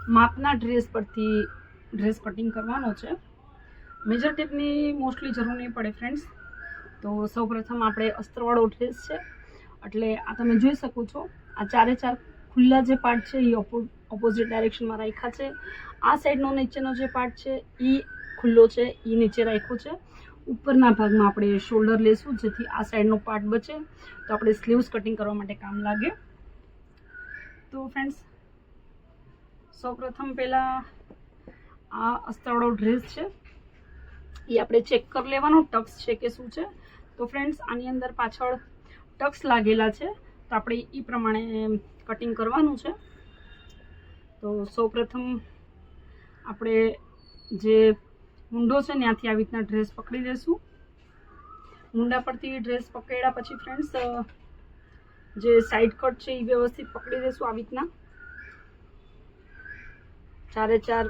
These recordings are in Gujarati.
માપના ડ્રેસ પરથી ડ્રેસ કટિંગ કરવાનો છે। મેજર ટેપની મોસ્ટલી જરૂર નહીં પડે ફ્રેન્ડ્સ। તો સૌપ્રથમ આપણે અસ્તરવાળો ડ્રેસ છે એટલે આ તમે જોઈ શકો છો, આ ચારે ચાર ખુલ્લા જે પાર્ટ છે એ ઓપોઝિટ ડાયરેક્શનમાં રાખ્યા છે। આ સાઈડનો નીચેનો જે પાર્ટ છે એ ખુલ્લો છે, એ નીચે રાખ્યો છે। ઉપરના ભાગમાં આપણે શોલ્ડર લેશું જેથી આ સાઈડનો પાર્ટ બચે તો આપણે સ્લીવ્સ કટિંગ કરવા માટે કામ લાગે। તો ફ્રેન્ડ્સ સૌપ્રથમ પહેલાં આ અસ્તરવાળો ડ્રેસ છે એ આપણે ચેક કરી લેવાનો ટક્સ છે કે શું છે। તો ફ્રેન્ડ્સ આની અંદર પાછળ ટક્સ લાગેલા છે તો આપણે એ પ્રમાણે કટિંગ કરવાનું છે। તો સૌપ્રથમ આપણે જે મૂંઢો છે ત્યાંથી આવી રીતના ડ્રેસ પકડી લેશું। મૂંઢા પરથી ડ્રેસ પકડ્યા પછી ફ્રેન્ડ્સ જે સાઈડ કટ છે એ વ્યવસ્થિત પકડી લેશું। આવી રીતના ચારે ચાર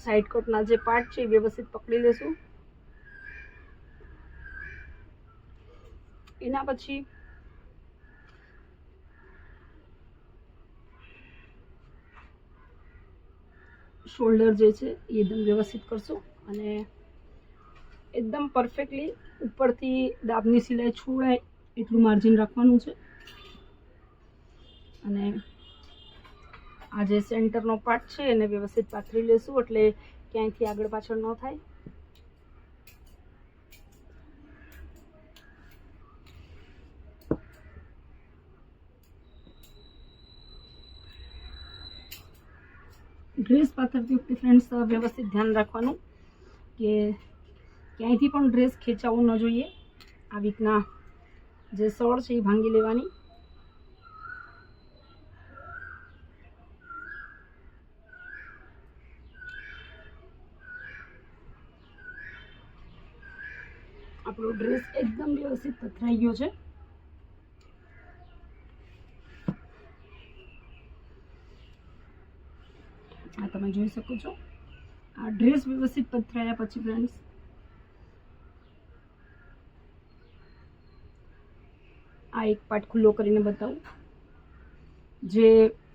સાઈડ કટના જે પાર્ટ છે એ વ્યવસ્થિત પકડી લેશું। એના પછી શોલ્ડર જે છે એ એકદમ વ્યવસ્થિત કરશું અને એકદમ પરફેક્ટલી ઉપરથી દાબની સિલાઈ છોડાય એટલું માર્જિન રાખવાનું છે। અને આ જે સેન્ટરનો પાર્ટ છે એને વ્યવસ્થિત પાથરી લેશું એટલે ક્યાંયથી આગળ પાછળ ન થાય। ડ્રેસ પાથરતી વખતે ફ્રેન્ડ્સ વ્યવસ્થિત ધ્યાન રાખવાનું કે ક્યાંયથી પણ ડ્રેસ ખેંચાવવો ન જોઈએ। આવી રીતના જે સળ છે એ ભાંગી લેવાની। આપણો ડ્રેસ એકદમ વ્યવસ્થિત પથરાઈ ગયો છે। આ તમે જોઈ શકો છો। આ ડ્રેસ વ્યવસ્થિત પથરાયા પછી ફ્રેન્ડ્સ આ એક પાર્ટ ખુલ્લો કરીને બતાવું। જે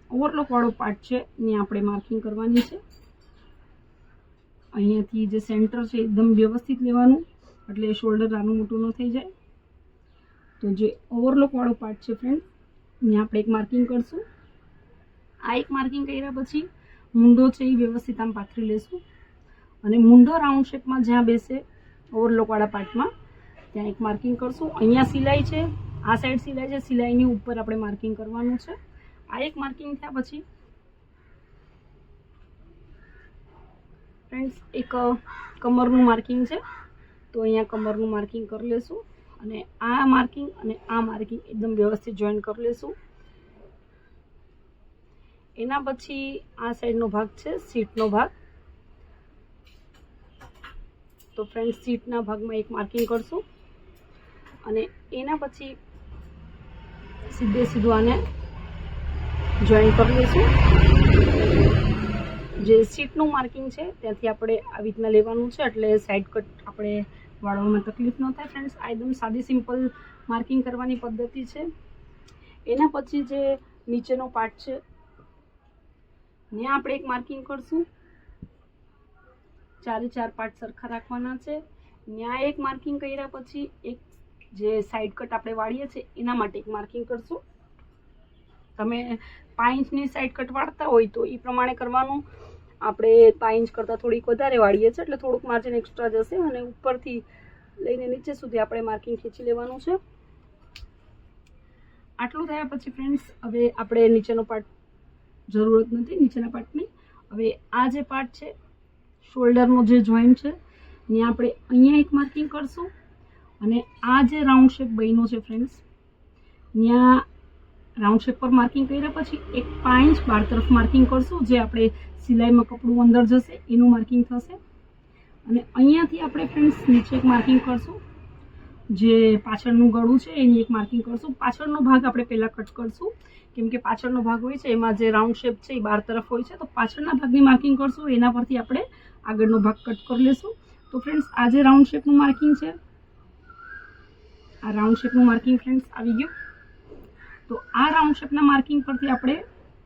ઓવરલોક વાળો પાર્ટ છે એની આપણે માર્કિંગ કરવાની છે। અહીંયાથી જે સેન્ટર છે એકદમ વ્યવસ્થિત લેવાનું એટલે શોલ્ડર નાનું મોટું ન થઈ જાય। તો જે ઓવરલોક વાળો પાર્ટ છે ફ્રેન્ડ અહીંયા આપણે એક માર્કિંગ કરશું। આ એક માર્કિંગ કર્યા પછી મૂંઢો છે એ વ્યવસ્થિત આમ પાથરી લેશું અને મૂંઢો રાઉન્ડ શેપમાં જ્યાં બેસે ઓવરલોક વાળા પાર્ટમાં ત્યાં એક માર્કિંગ કરશું। અહીંયા સિલાઈ છે, આ સાઈડ સિલાઈ છે, સિલાઈની ઉપર આપણે માર્કિંગ કરવાનું છે। આ એક માર્કિંગ થયા પછી ફ્રેન્ડ્સ એક કમરનું માર્કિંગ છે તો અહીંયા કમરનું માર્કિંગ કરી લેશું અને આ માર્કિંગ અને આ માર્કિંગ એકદમ વ્યવસ્થિત જોઈન કરી લેશું। એના પછી આ સાઈડનો ભાગ છે સીટનો ભાગ, તો ફ્રેન્ડ સીટના ભાગમાં એક માર્કિંગ કરશું અને એના પછી સીધે સીધું આને જોઈન કરી લઈશું। જે સીટનું માર્કિંગ છે ત્યાંથી આપણે આવી રીતના લેવાનું છે એટલે સાઈડ કટ આપણે વાળવામાં તકલીફ ન થાય ફ્રેન્ડ્સ। આ એકદમ સાદી સિમ્પલ માર્કિંગ કરવાની પદ્ધતિ છે। એના પછી જે નીચેનો પાર્ટ છે ત્યાં આપણે એક માર્કિંગ કરશું। ચારે ચાર પાર્ટ સરખા રાખવાના છે। ત્યાં એક માર્કિંગ કર્યા પછી એક જે સાઈડ કટ આપણે વાળીએ છીએ એના માટે એક માર્કિંગ કરશું। તમે 5 ઇંચની સાઈડ કટ વાળતા હોય તો એ પ્રમાણે કરવાનું। આપણે 5 ઇંચ કરતાં થોડીક વધારે વાળીએ છીએ એટલે થોડુંક માર્જિન એક્સ્ટ્રા જશે અને ઉપરથી લઈને નીચે સુધી આપણે માર્કિંગ ખેંચી લેવાનું છે। આટલું થયા પછી ફ્રેન્ડ્સ હવે આપણે નીચેનો પાર્ટ જરૂરત નથી, નીચેના પાર્ટની। હવે આ જે પાર્ટ છે શોલ્ડરનો જે જોઈન્ટ છે ત્યાં આપણે અહીંયા એક માર્કિંગ કરશું અને આ જે રાઉન્ડ શેપ બન્યો છે ફ્રેન્ડ્સ ત્યાં રાઉન્ડ શેપ પર માર્કિંગ કર્યા પછી એક 5 ઇંચ બાર તરફ માર્કિંગ કરશું। જે આપણે સિલાઈમાં કપડું અંદર જશે એનું માર્કિંગ થશે અને અહીંયાથી આપણે ફ્રેન્ડ્સ નીચે એક માર્કિંગ કરશું। જે પાછળનું ગળું છે એની એક માર્કિંગ કરશું। પાછળનો ભાગ આપણે પહેલાં કટ કરશું કેમ કે પાછળનો ભાગ હોય છે એમાં જે રાઉન્ડ શેપ છે એ બાર તરફ હોય છે, તો પાછળના ભાગની માર્કિંગ કરશું એના પરથી આપણે આગળનો ભાગ કટ કરી લેશું। તો ફ્રેન્ડ્સ આ જે રાઉન્ડ શેપનું માર્કિંગ છે, આ રાઉન્ડ શેપનું માર્કિંગ ફ્રેન્ડ્સ આવી ગયું। તો આ રાઉન્ડ શેપના માર્કિંગ પરથી આપણે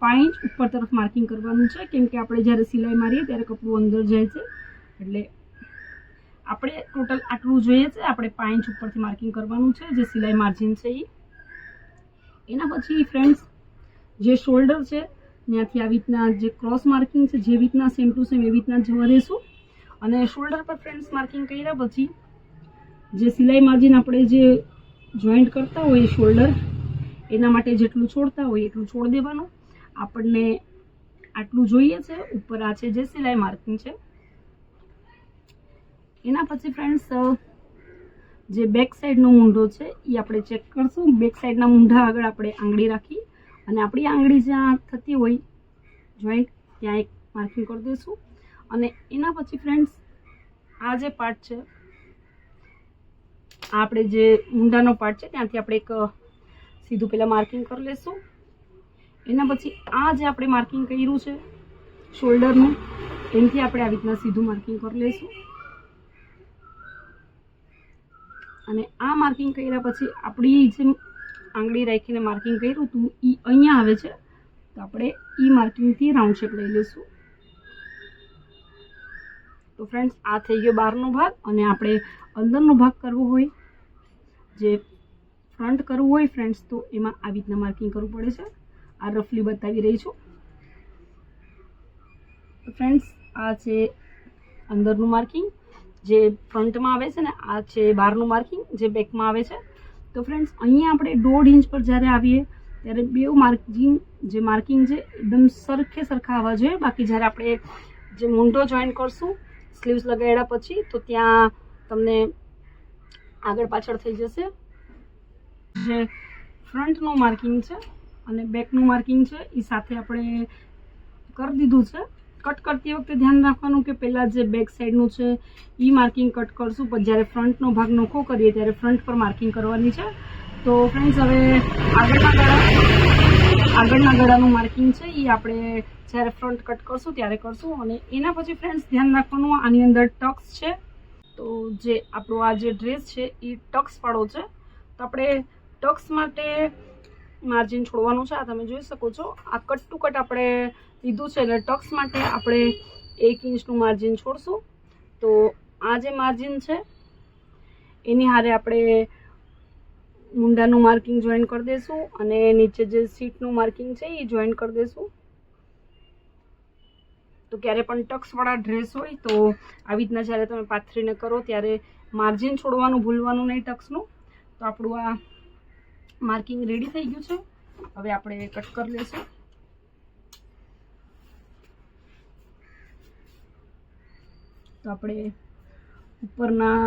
5 ઇંચ ઉપર તરફ માર્કિંગ કરવાનું છે, કેમ કે આપણે જ્યારે સિલાઈ મારીએ ત્યારે કપડું અંદર જાય છે, એટલે આપણે ટોટલ આટલું જોઈએ છે. આપણે 5 ઇંચ ઉપરથી માર્કિંગ કરવાનું છે, જે સિલાઈ માર્જિન છે એ. એના પછી ફ્રેન્ડ્સ જે શોલ્ડર છે ત્યાંથી આવી રીતના જે ક્રોસ માર્કિંગ છે જેવી રીતના સેમ ટુ સેમ એવી રીતના જવા દેશું. અને શોલ્ડર પર ફ્રેન્ડ્સ માર્કિંગ કર્યા પછી જે સિલાઈ માર્જિન આપણે જે જોઈન્ટ કરતા હોય શોલ્ડર એના માટે જેટલું છોડતા હોય એટલું છોડ દેવાનું. આપણને આટલું જોઈએ છે. ઉપર આ છે જે સિલાઈ માર્કિંગ છે. એના પછી ફ્રેન્ડ્સ જે બેક સાઈડનો મૂંઢો છે એ આપણે ચેક કરશું. બેક સાઈડના મૂંઢા આગળ આપણે આંગળી રાખી અને આપણી આંગળી જ્યાં થતી હોય જોઈન્ટ ત્યાં એક માર્કિંગ કરી દઈશું. અને એના પછી ફ્રેન્ડ્સ આ જે પાર્ટ છે આપણે જે મૂંઢાનો પાર્ટ છે ત્યાંથી આપણે એક સીધું પહેલાં માર્કિંગ કરી લઈશું. એના પછી આ જે આપણે માર્કિંગ કર્યું છે શોલ્ડરનું એનાથી આપણે આવી રીતના સીધું માર્કિંગ કરી લઈશું. અને આ માર્કિંગ કર્યા પછી આપણી જે આંગળી રાખીને માર્કિંગ કર્યું હતું એ અહીંયા આવે છે, તો આપણે એ માર્કિંગથી રાઉન્ડ શેપ લઈ લઈશું. તો ફ્રેન્ડ્સ આ થઈ ગયો બહારનો ભાગ. અને આપણે અંદરનો ભાગ કરવો હોય, જે ફ્રન્ટ કરવું હોય ફ્રેન્ડ્સ, તો એમાં આવી રીતના માર્કિંગ કરવું પડે છે. આ રફલી બતાવી રહી છું. ફ્રેન્ડ્સ આ છે અંદરનું માર્કિંગ જે ફ્રન્ટમાં આવે છે ને, આ છે બહારનું માર્કિંગ જે બેકમાં આવે છે. તો ફ્રેન્ડ્સ અહીંયા આપણે 1.5 ઇંચ પર જ્યારે આવીએ ત્યારે બે માર્કિંગ છે એકદમ સરખા આવવા જોઈએ. બાકી જ્યારે આપણે જે મૂંઢો જોઈન્ટ કરશું સ્લીવ્સ લગાડ્યા પછી તો ત્યાં તમને આગળ પાછળ થઈ જશે. જે ફ્રન્ટનું માર્કિંગ છે અને બેકનું માર્કિંગ છે એ સાથે આપણે કરી દીધું છે. કટ કરતી વખતે ધ્યાન રાખવાનું કે પહેલાં જે બેક સાઈડનું છે એ માર્કિંગ કટ કરશું, પછી જ્યારે ફ્રન્ટનો ભાગ નોખો કરીએ ત્યારે ફ્રન્ટ પર માર્કિંગ કરવાની છે. તો ફ્રેન્ડ્સ હવે આગળના ગળાનું માર્કિંગ છે એ આપણે જ્યારે ફ્રન્ટ કટ કરશું ત્યારે કરશું. અને એના પછી ફ્રેન્ડ્સ ધ્યાન રાખવાનું આની અંદર ટક્સ છે. તો જે આપણો આ જે ડ્રેસ છે એ ટક્સ વાળો છે, તો આપણે ટક્સ માટે માર્જિન છોડવાનું છે. આ તમે જોઈ શકો છો, આ કટ ટુ કટ આપણે લીધું છે એટલે ટક્સ માટે આપણે 1 ઇંચનું માર્જિન છોડશું. તો આ જે માર્જિન છે એની હારે આપણે મૂંઢાનું માર્કિંગ જોઈન કરી દઈશું અને નીચે જે સીટનું માર્કિંગ છે એ જોઈન કરી દઈશું. તો ક્યારે પણ ટક્સવાળા ડ્રેસ હોય તો આવી રીતના જ્યારે તમે પાથરીને કરો ત્યારે માર્જિન છોડવાનું ભૂલવાનું નહીં ટક્સનું. તો આપણું આ માર્કિંગ રેડી થઈ ગયું છે. હવે આપણે કટ કરી લઈશું. તો આપણે ઉપરના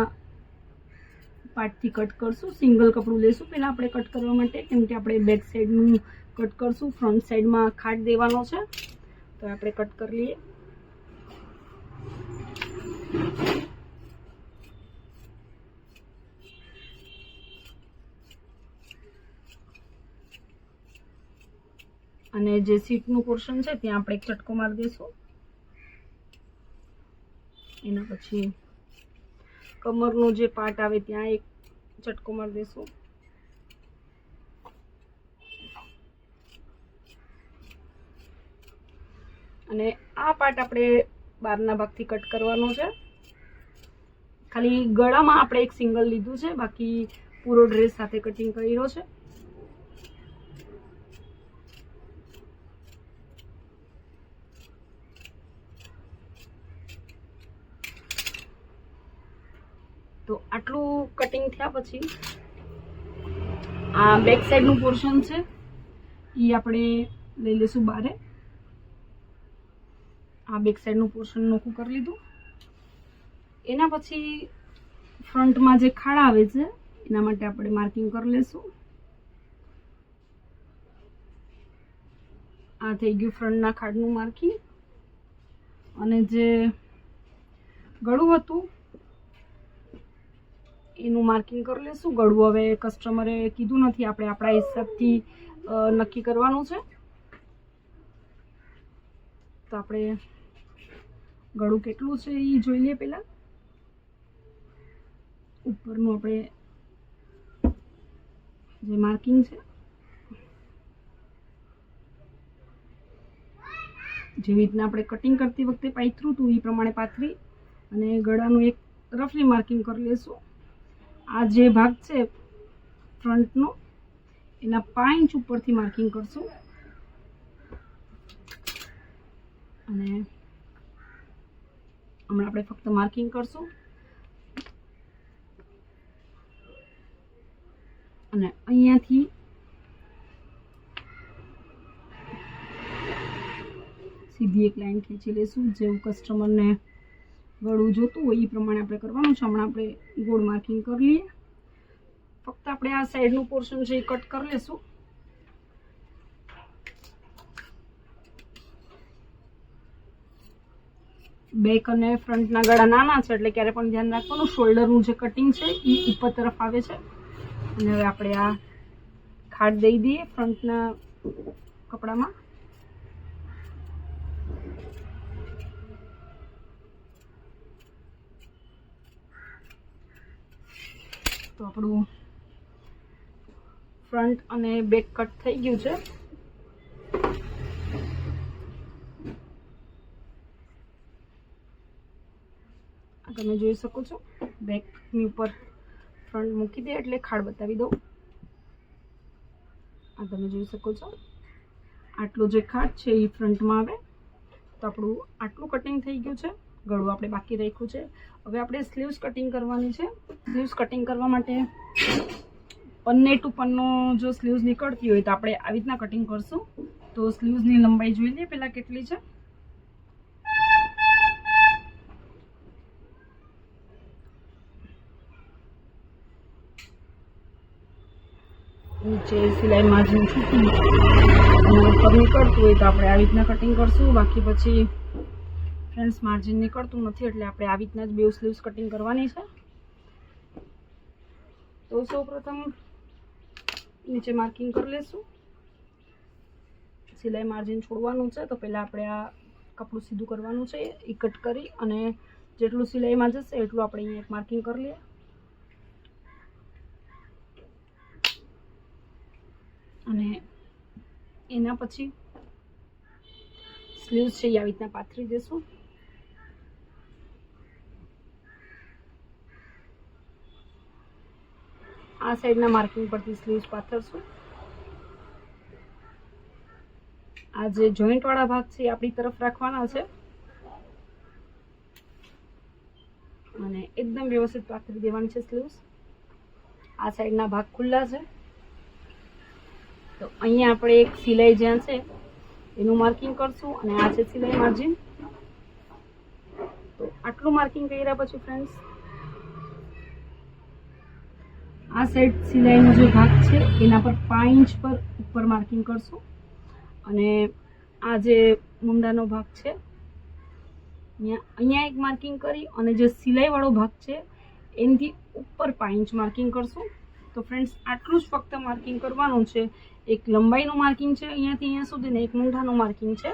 પાર્ટથી કટ કરશું. સિંગલ કપડું લેશું પહેલાં આપણે કટ કરવા માટે, કેમ કે આપણે બેક સાઈડનું કટ કરશું. ફ્રન્ટ સાઈડમાં ખાટ દેવાનો છે, તો આપણે કટ કરી લઈએ. અને જે સીટનું પોર્શન છે ત્યાં આપણે એક ચટકો મારી દઈશું. એના પછી કમરનો જે પાર્ટ આવે ત્યાં એક ચટકો મારી દઈશું. અને આ પાર્ટ આપણે બહારના ભાગથી કટ કરવાનો છે. ખાલી ગળામાં આપણે એક સિંગલ લીધું છે, બાકી પૂરો ડ્રેસ સાથે કટિંગ કર્યો છે. તો આટલું કટિંગ થયા પછી આ બેક સાઈડનું પોર્શન છે એ આપણે લઈ લઈશું બારે. આ બેક સાઈડનું પોર્શન નોખું કરી લીધું. એના પછી ફ્રન્ટમાં જે ખાડા આવે છે એના માટે આપણે માર્કિંગ કરી લઈશું. આ થઈ ગયું ફ્રન્ટના ખાડનું માર્કિંગ. અને જે ગળું હતું એનું માર્કિંગ કરી લઈશું. ગળું હવે કસ્ટમરે કીધું નથી, આપણે આપણા હિસાબથી નક્કી કરવાનું છે. તો આપણે ગળું કેટલું છે એ જોઈ લઈએ. પહેલાં ઉપરનું આપણે જે માર્કિંગ છે જેવી રીતના આપણે કટિંગ કરતી વખતે પાથરું હતું એ પ્રમાણે પાથરી અને ગળાનું એક રફલી માર્કિંગ કરી લેશું. આ જે ભાગ છે ફ્રન્ટનો એના 5 ઇંચ ઉપરથી માર્કિંગ કરશું અને હમણાં આપણે ફક્ત માર્કિંગ કરશું અને અહીંયાથી સીધી એક લાઈન ખેંચી લેશું. જેવું કસ્ટમરને ગળું જોતું હોય એ પ્રમાણે આપણે કરવાનું છે. હમણાં આપણે ગોળ માર્કિંગ કરી લઈએ. ફક્ત આપણે આ સાઈડનું પોર્શન છે એ કટ કરી લેશું. બેક અને ફ્રન્ટના ગળા નાના છે એટલે ક્યારે પણ ધ્યાન રાખવાનું. શોલ્ડરનું જે કટિંગ છે એ ઉપર તરફ આવે છે. અને હવે આપણે આ ખાટ દઈ દઈએ ફ્રન્ટના કપડામાં. તો આપણું ફ્રન્ટ અને બેક કટ થઈ ગયું છે. તમે જોઈ શકો છો બેકની ઉપર ફ્રન્ટ મૂકી દે એટલે ખાડ બતાવી દઉં. આ તમે જોઈ શકો છો આટલો જે ખાડ છે એ ફ્રન્ટમાં આવે. તો આપણું આટલું કટિંગ થઈ ગયું છે. ગળું આપણે બાકી રાખ્યું છે. હવે આપણે સ્લીવ્સ કટિંગ કરવાની છે. સ્લીવ્સ કટિંગ કરવા માટે પન્ને ટુ પન્નો જો સ્લીવ્સ નીકળતી હોય તો આપણે આવી રીતના કટિંગ કરશું. તો સ્લીવ્સની લંબાઈ જોઈ લઈએ પહેલાં કેટલી છે. નીચે સિલાઈ માર્જિન છૂટી અને ઉપર નીકળતું હોય તો આપણે આવી રીતના કટિંગ કરશું. બાકી પછી ફ્રેન્ડ્સ માર્જિન નીકળતું નથી એટલે આપણે આવી રીતના જ બે સ્લીવ્સ કટિંગ કરવાની છે. તો સૌપ્રથમ નીચે માર્કિંગ કરી લેશું. સિલાઈ માર્જિન છોડવાનું છે તો પહેલાં આપણે આ કપડું સીધું કરવાનું છે. એ કટ કરી અને જેટલું સિલાઈમાં જશે એટલું આપણે અહીંયા એક માર્કિંગ કરી લઈએ. અને એના પછી સ્લીવ્સ છે એ આવી રીતના પાથરી દેશું. આ સાઈડના માર્કિંગ પરથી સ્લીવ્સ પાથરશું. આ જે જોઈન્ટ વાળા ભાગ છે એ આપણી તરફ રાખવાના છે અને એકદમ વ્યવસ્થિત પાથરી દેવાની છે સ્લીવ્સ. આ સાઈડના ભાગ ખુલ્લા છે તો અહીંયા આપણે એક સિલાઈ જ્યાં છે એનું માર્કિંગ કરશું અને આ છે સિલાઈ માર્જિન. તો આટલું માર્કિંગ કર્યા પછી ફ્રેન્ડ્સ આ સાઈડ સિલાઈનો જે ભાગ છે એના પર 5 ઇંચ પર ઉપર માર્કિંગ કરશું અને આ જે મુંડાનો ભાગ છે અહીંયા એક માર્કિંગ કરી અને જે સિલાઈવાળો ભાગ છે એનાથી ઉપર 5 ઇંચ માર્કિંગ કરશું. તો ફ્રેન્ડ્સ આટલું જ ફક્ત માર્કિંગ કરવાનું છે. એક લંબાઈનું માર્કિંગ છે અહીંયાથી અહીંયા સુધી ને એક મૂંઢાનું માર્કિંગ છે.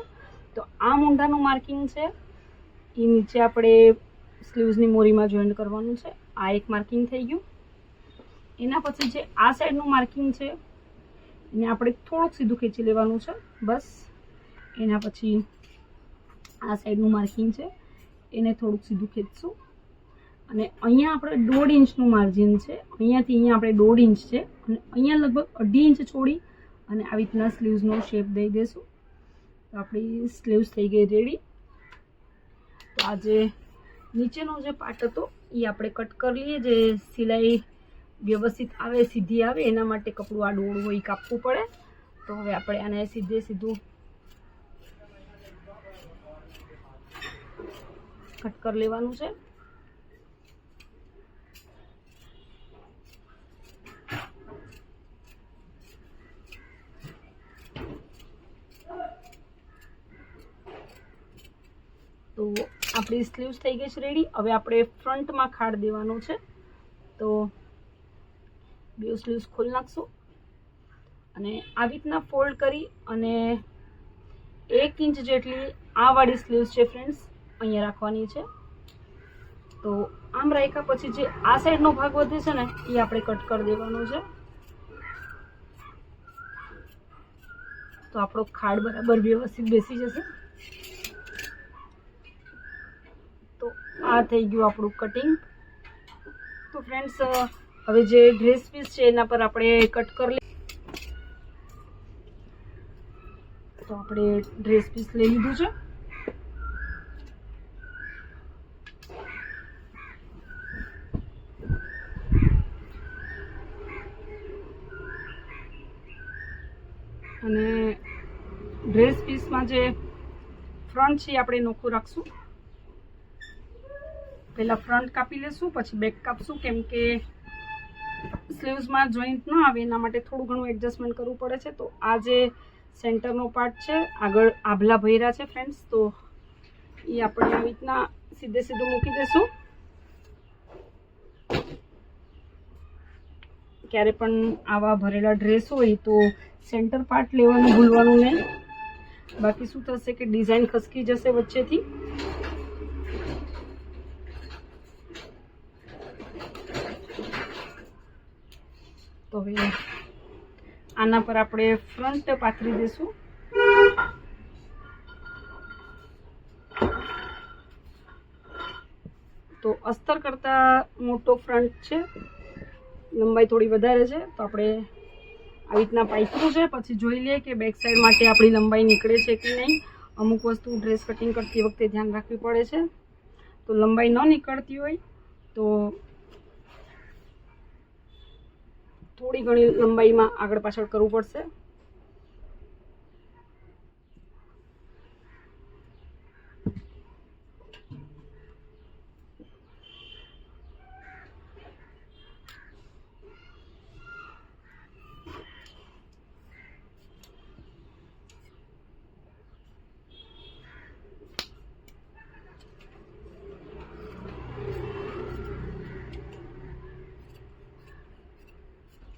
તો આ મૂંઢાનું માર્કિંગ છે એ નીચે આપણે સ્લીવ્સની મોરીમાં જોઈન્ટ કરવાનું છે. આ એક માર્કિંગ થઈ ગયું. એના પછી જે આ સાઈડનું માર્કિંગ છે એને આપણે થોડુંક સીધું ખેંચી લેવાનું છે બસ. એના પછી આ સાઈડનું માર્કિંગ છે એને થોડુંક સીધું ખેંચશું અને અહીંયા આપણે 1.5 ઇંચનું માર્જિન છે. અહીંયાથી અહીંયા આપણે 1.5 ઇંચ છે અને અહીંયા લગભગ 2.5 ઇંચ છોડી અને આવી રીતના સ્લીવ્સનો શેપ દઈ દઈશું. તો આપણી સ્લીવ્સ થઈ ગઈ રેડી. તો આ જે નીચેનો જે પાર્ટ હતો એ આપણે કટ કરી લઈએ. જે સિલાઈ વ્યવસ્થિત આવે સીધી આવે એના માટે કપડું આ ડોળું હોય કાપવું પડે. તો હવે આપણે આને સીધું કટ કરી લેવાનું છે. તો આપણી સ્લીવ્સ થઈ ગઈ છે રેડી. હવે આપણે ફ્રન્ટમાં ખાડ દેવાનું છે. તો બે સ્લીવ્સ ખોલી નાખશું અને આવી રીતના ફોલ્ડ કરી અને 1 ઇંચ જેટલી આ વાળી સ્લીવ્સ છે ફ્રેન્ડ્સ અહીંયા રાખવાની છે. તો આમ રાખ્યા પછી જે આ સાઈડનો ભાગ વધે છે ને એ આપણે કટ કરી દેવાનો છે. તો આપણો ખાડ બરાબર વ્યવસ્થિત બેસી જશે. આ થઈ ગયું આપણું કટિંગ. તો ફ્રેન્ડ્સ હવે જે ડ્રેસ પીસ છે એના પર આપણે કટ કરી લઈએ. તો આપણે ડ્રેસ પીસ લઈ લીધું છે. અને ડ્રેસ પીસમાં જે ફ્રન્ટ છે આપણે નોખું રાખશું. પહેલા ફ્રન્ટ કાપી લેશું, પછી બેક કાપશું, કેમ કે સ્લીવ્સમાં જોઈન્ટ ન આવે એના માટે થોડું ઘણું એડજસ્ટમેન્ટ કરવું પડે છે. તો આ જે સેન્ટરનો પાર્ટ છે, આગળ આભલા ભર્યા છે ફ્રેન્ડ્સ, તો એ આપણે આવી રીતના સીધે સીધું મૂકી દેશું. ક્યારે પણ આવા ભરેલા ડ્રેસ હોય તો સેન્ટર પાર્ટ લેવાનું ભૂલવાનું નહીં, બાકી શું થશે કે ડિઝાઇન ખસકી જશે વચ્ચેથી. તો હવે આના પર આપણે ફ્રન્ટ પાથરી દઈશું. તો અસ્તર કરતા મોટો ફ્રન્ટ છે, લંબાઈ થોડી વધારે છે, તો આપણે આવી રીતના પાથર્યું છે. પછી જોઈ લઈએ કે બેક સાઈડ માટે આપણી લંબાઈ નીકળે છે કે નહીં. અમુક વસ્તુ ડ્રેસ કટિંગ કરતી વખતે ધ્યાન રાખવી પડે છે. તો લંબાઈ ન નીકળતી હોય તો થોડી ઘણી લંબાઈમાં આગળ પાછળ કરવું પડશે.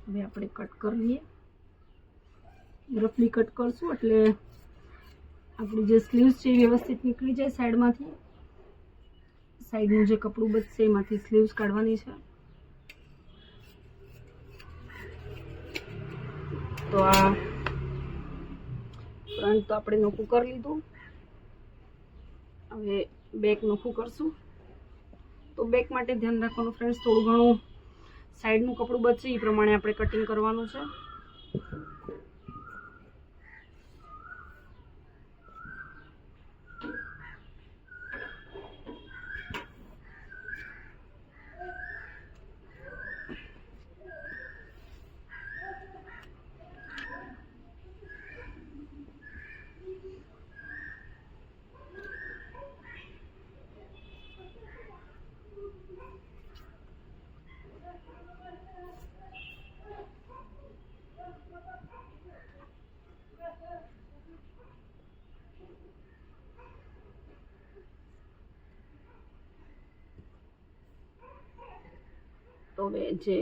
હવે આપણે કટ કરી લઈએ. રફલી કટ કરશું એટલે આપણી જે સ્લીવ્સ છે એ વ્યવસ્થિત નીકળી જાય સાઈડમાંથી. સાઈડનું જે કપડું બચશે એમાંથી સ્લીવ્સ કાઢવાની છે. તો આ ફ્રન્ટ તો આપણે નોખું કરી લીધું. હવે બેક નોખું કરશું. તો બેક માટે ધ્યાન રાખવાનું ફ્રેન્ડ્સ, થોડું ઘણું સાઈડનું કપડું બચે એ પ્રમાણે આપણે કટિંગ કરવાનું છે. તો હવે જે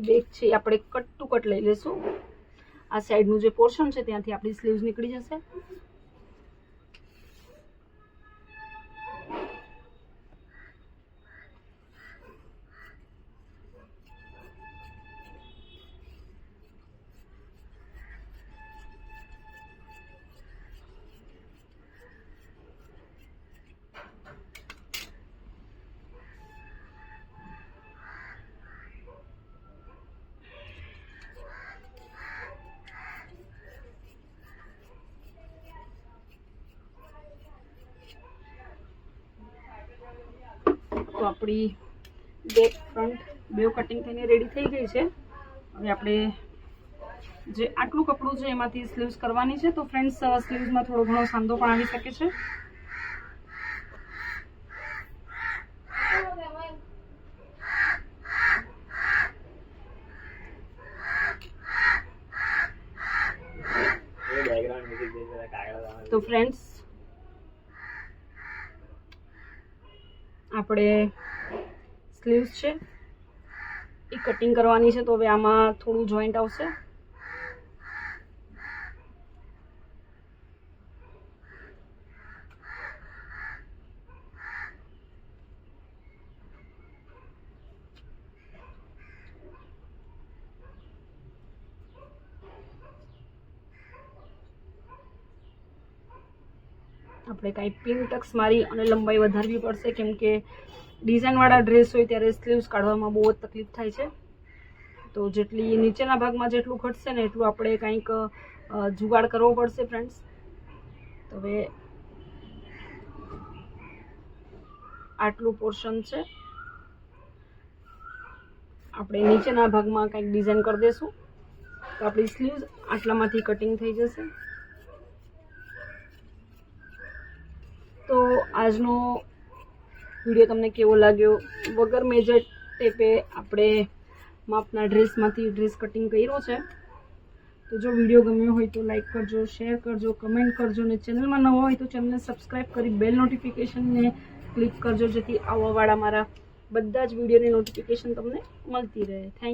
બેક છે આપણે કટ ટુ કટ લઈ લેશું. આ સાઈડનું જે પોર્શન છે ત્યાંથી આપણી સ્લીવ્સ નીકળી જશે. તો આપણી બેક ફ્રન્ટ બેવ કટિંગ થઈને રેડી થઈ ગઈ છે. હવે આપણે જે આટલું કપડું છે એમાંથી સ્લીવ્સ કરવાની છે. તો ફ્રેન્ડ્સ સ્લીવ્સમાં થોડો ઘણો સાંધો પણ આવી શકે છે. તો ફ્રેન્ડ્સ આપણે સ્લીવ્સ છે એ કટિંગ કરવાની છે. તો હવે આમાં થોડું જોઈન્ટ આવશે. આપણે કાંઈ પિન ટક્સ મારી અને લંબાઈ વધારવી પડશે, કેમ કે ડિઝાઇનવાળા ડ્રેસ હોય ત્યારે સ્લીવ્સ કાઢવામાં બહુ જ તકલીફ થાય છે. તો જેટલી નીચેના ભાગમાં જેટલું ઘટશે ને એટલું આપણે કંઈક જુગાડ કરવો પડશે ફ્રેન્ડ્સ. તો હવે આટલું પોર્શન છે, આપણે નીચેના ભાગમાં કંઈક ડિઝાઇન કરી દઈશું. તો આપણી સ્લીવ્સ આટલામાંથી કટિંગ થઈ જશે. તો આજનો વિડીયો તમને કેવો લાગ્યો? વગર મેજર ટેપે આપણે માપના ડ્રેસમાંથી ડ્રેસ કટિંગ કર્યો છે. તો જો વિડીયો ગમ્યો હોય તો લાઈક કરજો, શેર કરજો, કમેન્ટ કરજો, અને ચેનલમાં નવા હોય તો ચેનલને સબસ્ક્રાઈબ કરી બેલ નોટિફિકેશનને ક્લિક કરજો, જેથી આવવાવાળા મારા બધા જ વિડીયોની નોટિફિકેશન તમને મળતી રહે. Thank you.